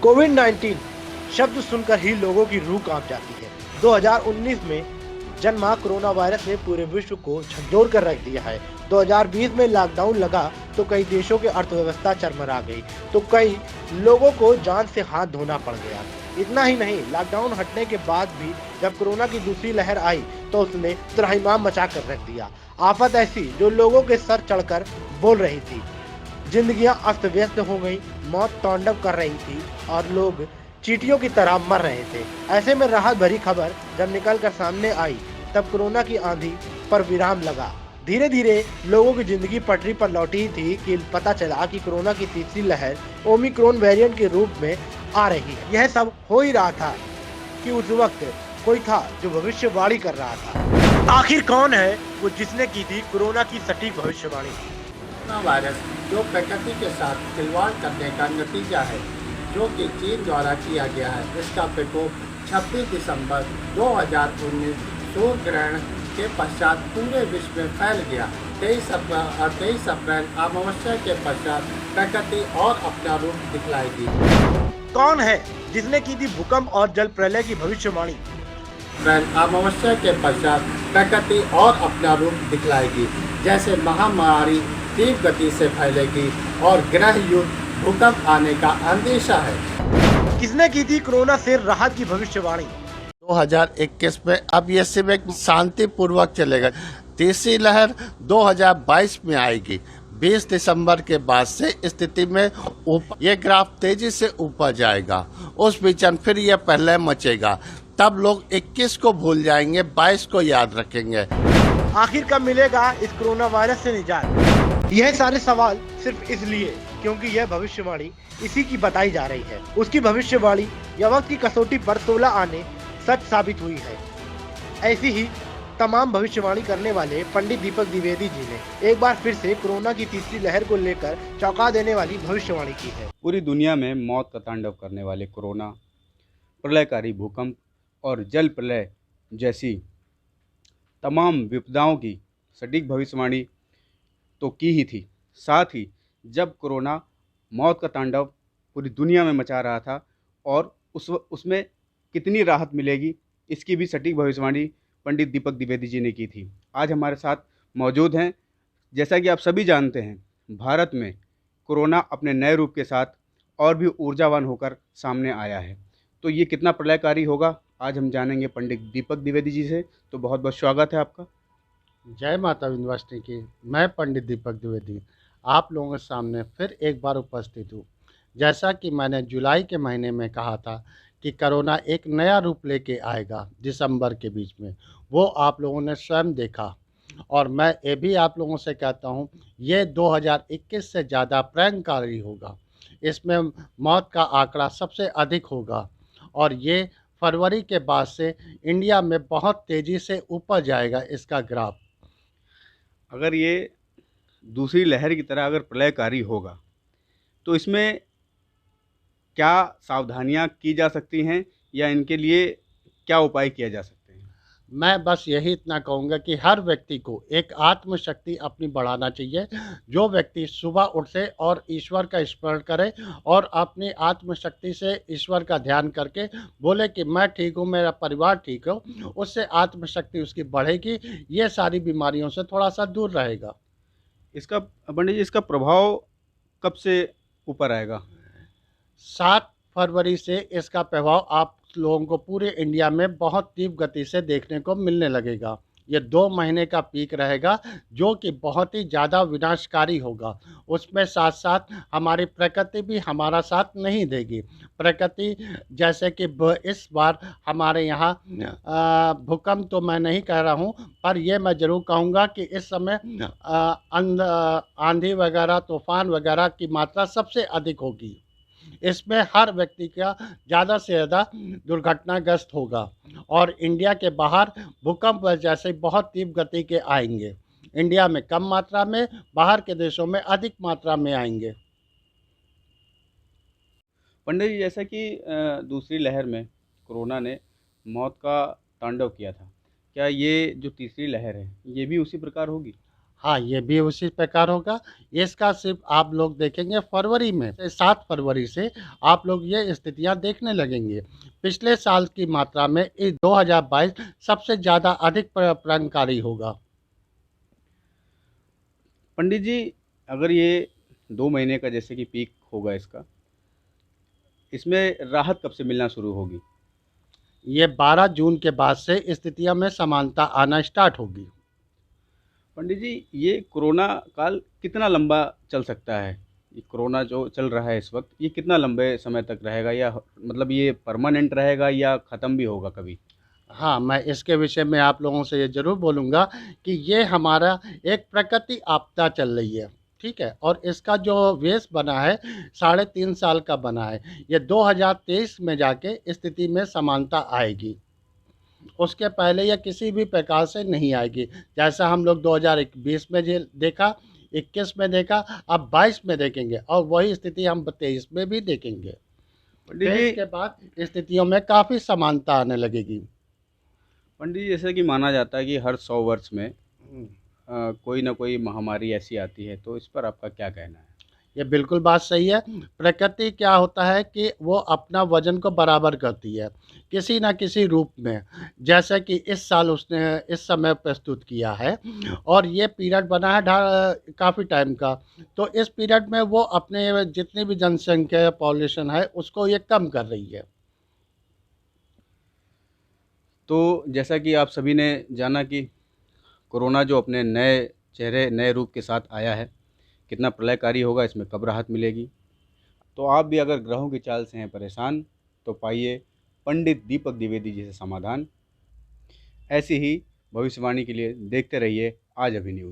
कोविड-19 शब्द सुनकर ही लोगों की रूह कांप जाती है। 2019 में जन्मा कोरोना वायरस ने पूरे विश्व को झकझोर कर रख दिया है। 2020 में लॉकडाउन लगा तो कई देशों की अर्थव्यवस्था चरमरा गई, तो कई लोगों को जान से हाथ धोना पड़ गया। इतना ही नहीं, लॉकडाउन हटने के बाद भी जब कोरोना की दूसरी लहर आई तो उसने त्राहिमाम मचा कर रख दिया। आफत ऐसी जो लोगों के सर चढ़कर बोल रही थी। जिंदगियां अस्त व्यस्त हो गई, मौत तांडव कर रही थी और लोग चींटियों की तरह मर रहे थे। ऐसे में राहत भरी खबर जब निकल कर सामने आई, तब कोरोना की आंधी पर विराम लगा। धीरे धीरे लोगों की जिंदगी पटरी पर लौटी थी कि पता चला कि कोरोना की तीसरी लहर ओमिक्रॉन वेरिएंट के रूप में आ रही है। यह सब हो ही रहा था कि उस वक्त कोई था जो भविष्यवाणी कर रहा था। आखिर कौन है वो जिसने की थी कोरोना की सटीक भविष्यवाणी? कोरोना वायरस जो प्रकृति के साथ खिलवाड़ करने का नतीजा है, जो कि चीन द्वारा किया गया है। इसका प्रकोप 26 दिसंबर 2019 सूर्य ग्रहण के पश्चात पूरे विश्व में फैल गया। 23 अप्रैल अमावस्या के पश्चात प्रकृति और अपना रूप दिखलाएगी। कौन है जिसने की थी भूकंप और जल प्रलय की भविष्यवाणी? अमावस्या के पश्चात प्रकृति और अपना रूप दिखलाएगी। जैसे महामारी तीव्र गति से फैलेगी और ग्रह युद्ध भूकंप आने का अंदेशा है। किसने की थी कोरोना से राहत की भविष्यवाणी? 2021 में अब ये सिर्फ एक शांतिपूर्वक चलेगा। तीसरी लहर 2022 में आएगी। 20 दिसंबर के बाद से स्थिति में ये ग्राफ तेजी से ऊपर जाएगा। उस बीचन फिर ये पहले मचेगा। तब लोग 21 को भूल जाएंगे, 22 को याद रखेंगे। आखिर कब मिलेगा इस कोरोना वायरस से निजात? यह सारे सवाल सिर्फ इसलिए क्योंकि यह भविष्यवाणी इसी की बताई जा रही है। उसकी भविष्यवाणी या वक्त की कसौटी पर 16 आने सच साबित हुई है। ऐसी ही तमाम भविष्यवाणी करने वाले पंडित दीपक द्विवेदी जी ने एक बार फिर से कोरोना की तीसरी लहर को लेकर चौंका देने वाली भविष्यवाणी की है। पूरी दुनिया में मौत का तांडव करने वाले कोरोना, प्रलयकारी भूकंप और जल प्रलय जैसी तमाम विपदाओं की सटीक भविष्यवाणी तो की ही थी। साथ ही जब कोरोना मौत का तांडव पूरी दुनिया में मचा रहा था और उसमें कितनी राहत मिलेगी, इसकी भी सटीक भविष्यवाणी पंडित दीपक द्विवेदी जी ने की थी। आज हमारे साथ मौजूद हैं। जैसा कि आप सभी जानते हैं, भारत में कोरोना अपने नए रूप के साथ और भी ऊर्जावान होकर सामने आया है। तो ये कितना प्रलयकारी होगा, आज हम जानेंगे पंडित दीपक द्विवेदी जी से। तो बहुत बहुत स्वागत है आपका। जय माता विंध्यवासिनी की। मैं पंडित दीपक द्विवेदी आप लोगों के सामने फिर एक बार उपस्थित हूँ। जैसा कि मैंने जुलाई के महीने में कहा था कि कोरोना एक नया रूप लेके आएगा दिसंबर के बीच में, वो आप लोगों ने स्वयं देखा। और मैं ये भी आप लोगों से कहता हूँ, ये 2021 से ज़्यादा प्रलयकारी होगा। इसमें मौत का आंकड़ा सबसे अधिक होगा और ये फरवरी के बाद से इंडिया में बहुत तेज़ी से ऊपर जाएगा इसका ग्राफ। अगर ये दूसरी लहर की तरह अगर प्रलयकारी होगा तो इसमें क्या सावधानियां की जा सकती हैं या इनके लिए क्या उपाय किया जा सकते हैं? मैं बस यही इतना कहूँगा कि हर व्यक्ति को एक आत्मशक्ति अपनी बढ़ाना चाहिए। जो व्यक्ति सुबह उठे और ईश्वर का स्मरण करे और अपनी आत्मशक्ति से ईश्वर का ध्यान करके बोले कि मैं ठीक हूँ, मेरा परिवार ठीक हो, उससे आत्मशक्ति उसकी बढ़ेगी। ये सारी बीमारियों से थोड़ा सा दूर रहेगा। इसका पंडित जी, इसका प्रभाव कब से ऊपर आएगा? 7 फरवरी से इसका प्रभाव आप लोगों को पूरे इंडिया में बहुत तीव्र गति से देखने को मिलने लगेगा। ये 2 महीने का पीक रहेगा जो कि बहुत ही ज़्यादा विनाशकारी होगा। उसमें साथ साथ हमारी प्रकृति भी हमारा साथ नहीं देगी। प्रकृति जैसे कि इस बार हमारे यहाँ भूकंप तो मैं नहीं कह रहा हूँ, पर यह मैं ज़रूर कहूँगा कि इस समय आंधी वगैरह, तूफान वगैरह की मात्रा सबसे अधिक होगी। इसमें हर व्यक्ति का ज़्यादा से ज़्यादा दुर्घटनाग्रस्त होगा और इंडिया के बाहर भूकंप जैसे बहुत तीव्र गति के आएंगे। इंडिया में कम मात्रा में, बाहर के देशों में अधिक मात्रा में आएंगे। पंडित जी, जैसा कि दूसरी लहर में कोरोना ने मौत का तांडव किया था, क्या ये जो तीसरी लहर है ये भी उसी प्रकार होगी? हाँ, ये भी उसी प्रकार होगा। इसका सिर्फ़ आप लोग देखेंगे फरवरी में से 7 फरवरी से आप लोग ये स्थितियाँ देखने लगेंगे। पिछले साल की मात्रा में इस 2022 सबसे ज़्यादा अधिक प्रलंबकारी होगा। पंडित जी, अगर ये 2 महीने का जैसे कि पीक होगा इसका, इसमें राहत कब से मिलना शुरू होगी? ये 12 जून के बाद से स्थितियों में समानता आना स्टार्ट होगी। पंडित जी, ये कोरोना काल कितना लंबा चल सकता है? ये कोरोना जो चल रहा है इस वक़्त, ये कितना लंबे समय तक रहेगा, या मतलब ये परमानेंट रहेगा या ख़त्म भी होगा कभी? हाँ, मैं इसके विषय में आप लोगों से ये ज़रूर बोलूँगा कि ये हमारा एक प्राकृतिक आपदा चल रही है, ठीक है? और इसका जो बेस बना है, साढ़े 3 साल का बना है। ये 2023 में जाके स्थिति में समानता आएगी। उसके पहले ये किसी भी प्रकार से नहीं आएगी। जैसा हम लोग 2020 में जे देखा, 21 में देखा, अब 22 में देखेंगे और वही स्थिति हम 23 में भी देखेंगे। पंडित फिर जी इसके बाद स्थितियों में काफ़ी समानता आने लगेगी। पंडित जी, जैसा कि माना जाता है कि हर 100 वर्ष में हुँ। कोई ना कोई महामारी ऐसी आती है, तो इस पर आपका क्या कहना है? ये बिल्कुल बात सही है। प्रकृति क्या होता है कि वो अपना वज़न को बराबर करती है, किसी न किसी रूप में। जैसे कि इस साल उसने इस समय प्रस्तुत किया है और ये पीरियड बना है काफ़ी टाइम का। तो इस पीरियड में वो अपने जितनी भी जनसंख्या या पॉपुलेशन है, उसको ये कम कर रही है। तो जैसा कि आप सभी ने जाना कि कोरोना जो अपने नए चेहरे, नए रूप के साथ आया है, कितना प्रलयकारी होगा, इसमें कब राहत मिलेगी? तो आप भी अगर ग्रहों की चाल से हैं परेशान, तो पाइए पंडित दीपक द्विवेदी जी से समाधान। ऐसी ही भविष्यवाणी के लिए देखते रहिए आज अभी न्यूज़।